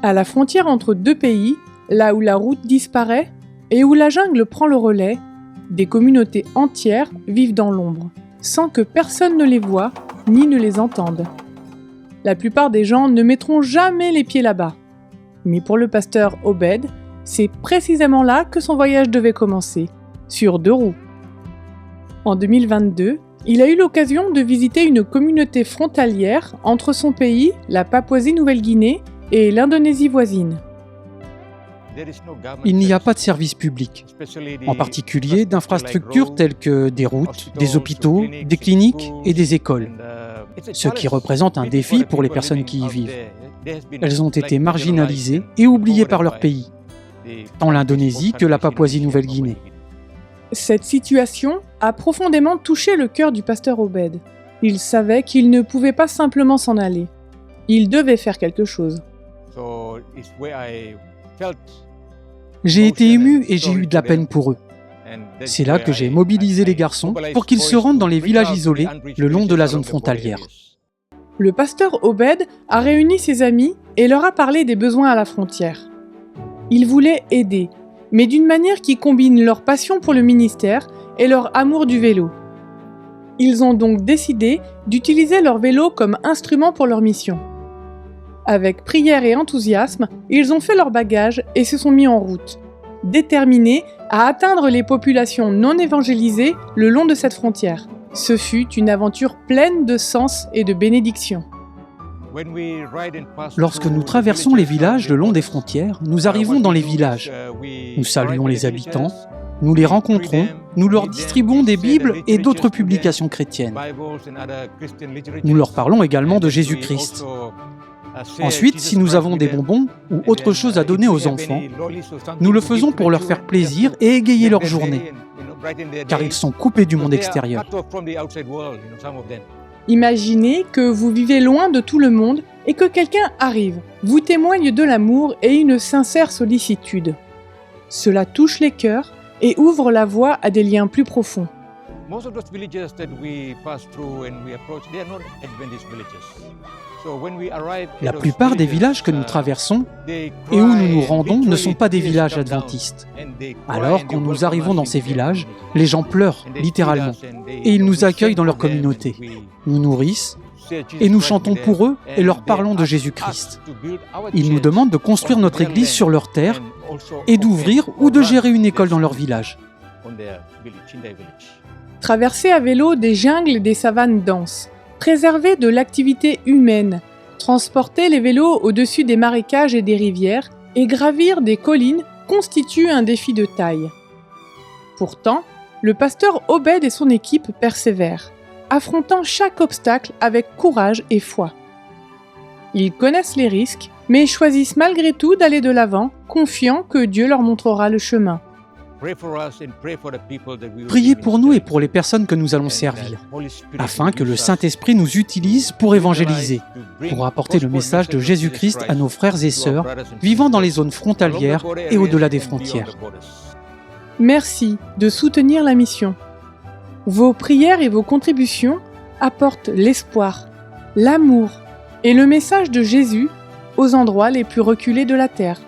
À la frontière entre deux pays, là où la route disparaît et où la jungle prend le relais, des communautés entières vivent dans l'ombre, sans que personne ne les voie ni ne les entende. La plupart des gens ne mettront jamais les pieds là-bas. Mais pour le pasteur Obed, c'est précisément là que son voyage devait commencer, sur 2 roues. En 2022, il a eu l'occasion de visiter une communauté frontalière entre son pays, la Papouasie-Nouvelle-Guinée, et l'Indonésie voisine. Il n'y a pas de service public, en particulier d'infrastructures telles que des routes, des hôpitaux, des cliniques et des écoles, ce qui représente un défi pour les personnes qui y vivent. Elles ont été marginalisées et oubliées par leur pays, tant l'Indonésie que la Papouasie-Nouvelle-Guinée. Cette situation a profondément touché le cœur du pasteur Obed. Il savait qu'il ne pouvait pas simplement s'en aller. Il devait faire quelque chose. J'ai été ému et j'ai eu de la peine pour eux. C'est là que j'ai mobilisé les garçons pour qu'ils se rendent dans les villages isolés le long de la zone frontalière. Le pasteur Obed a réuni ses amis et leur a parlé des besoins à la frontière. Il voulait aider, mais d'une manière qui combine leur passion pour le ministère et leur amour du vélo. Ils ont donc décidé d'utiliser leur vélo comme instrument pour leur mission. Avec prière et enthousiasme, ils ont fait leur bagage et se sont mis en route, déterminés à atteindre les populations non évangélisées le long de cette frontière. Ce fut une aventure pleine de sens et de bénédictions. Lorsque nous traversons les villages le long des frontières, nous arrivons dans les villages. Nous saluons les habitants, nous les rencontrons, nous leur distribuons des Bibles et d'autres publications chrétiennes. Nous leur parlons également de Jésus-Christ. Ensuite, si nous avons des bonbons ou autre chose à donner aux enfants, nous le faisons pour leur faire plaisir et égayer leur journée, car ils sont coupés du monde extérieur. Imaginez que vous vivez loin de tout le monde et que quelqu'un arrive, vous témoigne de l'amour et une sincère sollicitude. Cela touche les cœurs et ouvre la voie à des liens plus profonds. La plupart des villages que nous traversons et où nous nous rendons ne sont pas des villages adventistes. Alors, quand nous arrivons dans ces villages, les gens pleurent, littéralement, et ils nous accueillent dans leur communauté, nous nourrissent, et nous chantons pour eux et leur parlons de Jésus-Christ. Ils nous demandent de construire notre église sur leur terre et d'ouvrir ou de gérer une école dans leur village. Traverser à vélo des jungles et des savanes denses, préserver de l'activité humaine, transporter les vélos au-dessus des marécages et des rivières et gravir des collines constitue un défi de taille. Pourtant, le pasteur Obed et son équipe persévèrent, affrontant chaque obstacle avec courage et foi. Ils connaissent les risques, mais choisissent malgré tout d'aller de l'avant, confiants que Dieu leur montrera le chemin. Priez pour nous et pour les personnes que nous allons servir, afin que le Saint-Esprit nous utilise pour évangéliser, pour apporter le message de Jésus-Christ à nos frères et sœurs vivant dans les zones frontalières et au-delà des frontières. Merci de soutenir la mission. Vos prières et vos contributions apportent l'espoir, l'amour et le message de Jésus aux endroits les plus reculés de la terre.